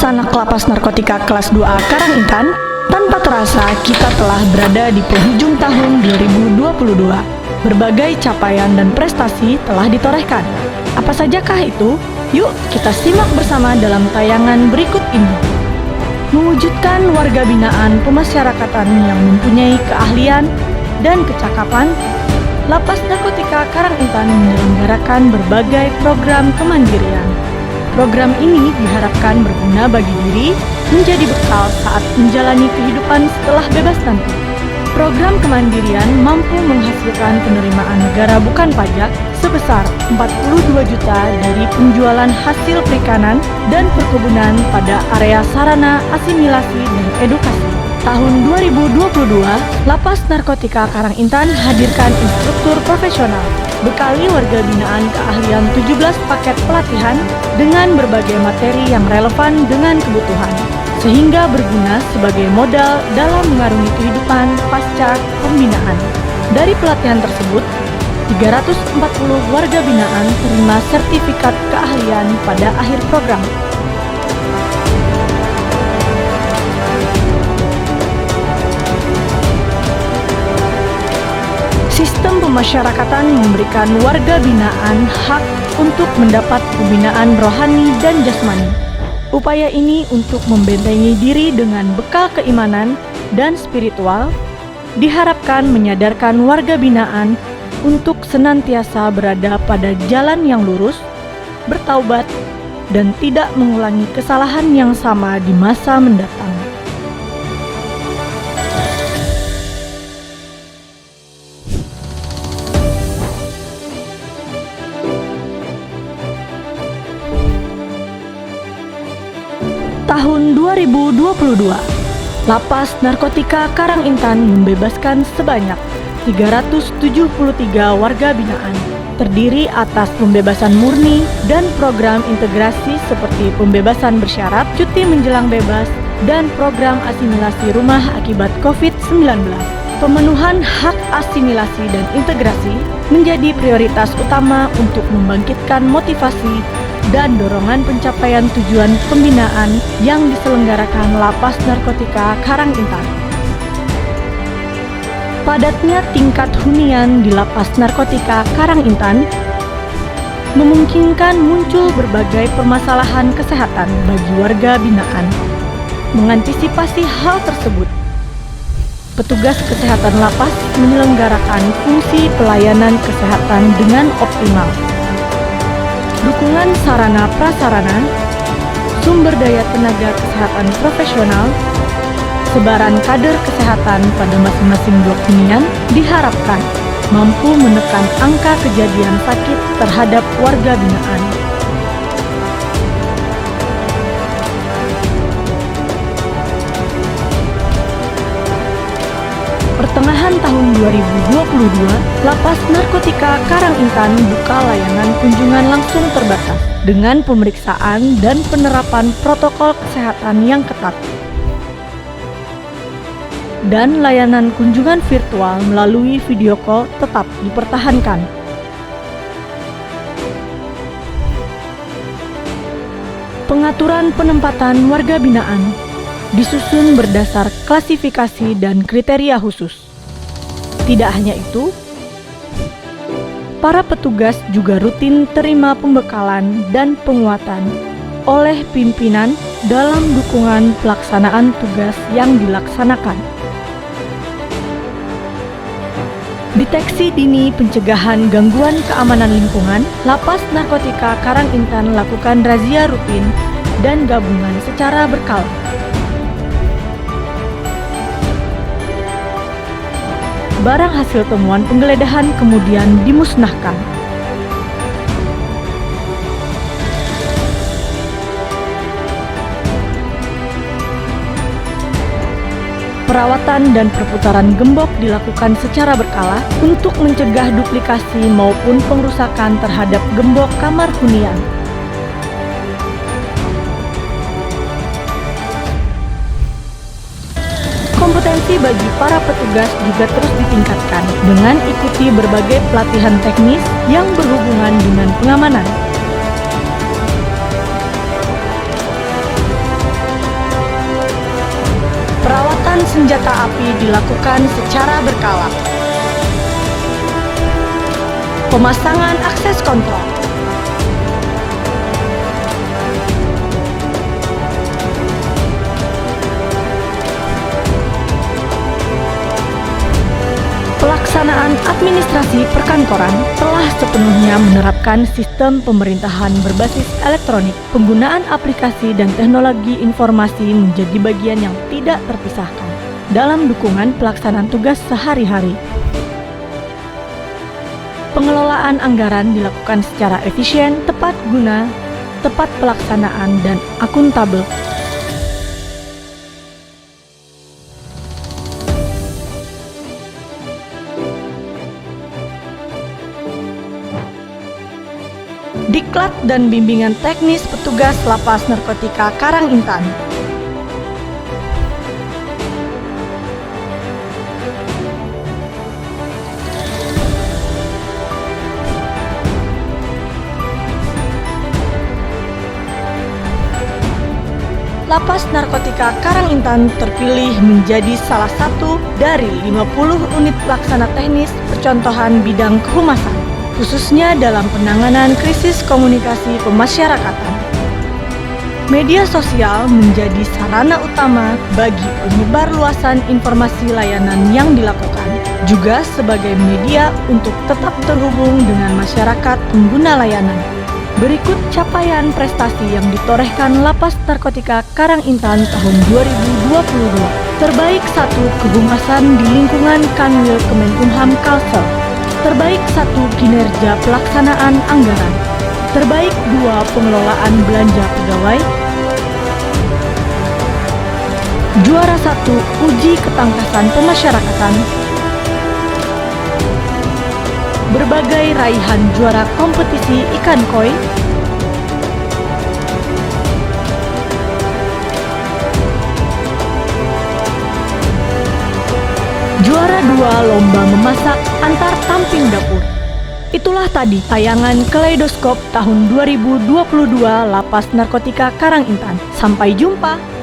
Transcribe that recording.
anak lapas narkotika kelas 2A Karangintan, tanpa terasa kita telah berada di penghujung tahun 2022. Berbagai capaian dan prestasi telah ditorehkan. Apa sajakah itu? Yuk kita simak bersama dalam tayangan berikut ini. Mewujudkan warga binaan pemasyarakatan yang mempunyai keahlian dan kecakapan, Lapas Narkotika Karangintan menyelenggarakan berbagai program kemandirian. Program ini diharapkan berguna bagi diri menjadi bekal saat menjalani kehidupan setelah bebas nanti. Program kemandirian mampu menghasilkan penerimaan negara bukan pajak sebesar 42 juta dari penjualan hasil perikanan dan perkebunan pada area sarana asimilasi dan edukasi. Tahun 2022, Lapas Narkotika Karangintan hadirkan instruktur profesional, bekali warga binaan keahlian 17 paket pelatihan dengan berbagai materi yang relevan dengan kebutuhan, sehingga berguna sebagai modal dalam mengarungi kehidupan pasca pembinaan. Dari pelatihan tersebut, 340 warga binaan terima sertifikat keahlian pada akhir program. Sistem pemasyarakatan memberikan warga binaan hak untuk mendapat pembinaan rohani dan jasmani. Upaya ini untuk membentengi diri dengan bekal keimanan dan spiritual, diharapkan menyadarkan warga binaan untuk senantiasa berada pada jalan yang lurus, bertaubat, dan tidak mengulangi kesalahan yang sama di masa mendatang. Tahun 2022, Lapas Narkotika Karangintan membebaskan sebanyak 373 warga binaan, terdiri atas pembebasan murni dan program integrasi seperti pembebasan bersyarat, cuti menjelang bebas, dan program asimilasi rumah akibat COVID-19. Pemenuhan hak asimilasi dan integrasi menjadi prioritas utama untuk membangkitkan motivasi dan dorongan pencapaian tujuan pembinaan yang diselenggarakan Lapas Narkotika Karangintan. Padatnya tingkat hunian di Lapas Narkotika Karangintan memungkinkan muncul berbagai permasalahan kesehatan bagi warga binaan. Mengantisipasi hal tersebut, petugas kesehatan lapas menyelenggarakan fungsi pelayanan kesehatan dengan optimal. Dukungan sarana prasarana, sumber daya tenaga kesehatan profesional, sebaran kader kesehatan pada masing-masing blok hunian diharapkan mampu menekan angka kejadian sakit terhadap warga binaan. Pertengahan tahun 2022, Lapas Narkotika Karangintan buka layanan kunjungan langsung terbatas dengan pemeriksaan dan penerapan protokol kesehatan yang ketat. Dan layanan kunjungan virtual melalui video call tetap dipertahankan. Pengaturan penempatan warga binaan disusun berdasar klasifikasi dan kriteria khusus. Tidak hanya itu, para petugas juga rutin terima pembekalan dan penguatan oleh pimpinan dalam dukungan pelaksanaan tugas yang dilaksanakan. Deteksi dini pencegahan gangguan keamanan lingkungan, Lapas Narkotika Karangintan lakukan razia rutin dan gabungan secara berkala. Barang hasil temuan penggeledahan kemudian dimusnahkan. Perawatan dan perputaran gembok dilakukan secara berkala untuk mencegah duplikasi maupun pengrusakan terhadap gembok kamar hunian. Kompetensi bagi para petugas juga terus ditingkatkan dengan ikuti berbagai pelatihan teknis yang berhubungan dengan pengamanan. senjata api dilakukan secara berkala. Pemasangan akses kontrol. Pelaksanaan administrasi perkantoran telah sepenuhnya menerapkan sistem pemerintahan berbasis elektronik. Penggunaan aplikasi dan teknologi informasi menjadi bagian yang tidak terpisahkan dalam dukungan pelaksanaan tugas sehari-hari. Pengelolaan anggaran dilakukan secara efisien, tepat guna, tepat pelaksanaan, dan akuntabel. Diklat dan bimbingan teknis petugas Lapas Narkotika Karangintan. Lapas Narkotika Karangintan terpilih menjadi salah satu dari 50 unit pelaksana teknis percontohan bidang kehumasan, khususnya dalam penanganan krisis komunikasi pemasyarakatan. Media sosial menjadi sarana utama bagi penyebar luasan informasi layanan yang dilakukan, juga sebagai media untuk tetap terhubung dengan masyarakat pengguna layanan. Berikut capaian prestasi yang ditorehkan Lapas Narkotika Karangintan tahun 2022. Terbaik 1 kehumasan di lingkungan Kanwil Kemenkumham Kalsel. Terbaik 1 kinerja pelaksanaan anggaran. Terbaik 2 pengelolaan belanja pegawai. Juara 1 uji ketangkasan pemasyarakatan. Berbagai raihan juara kompetisi ikan koi. Juara 2 lomba memasak antar tamping dapur. Itulah tadi tayangan Kaleidoskop tahun 2022 Lapas Narkotika Karangintan. Sampai jumpa.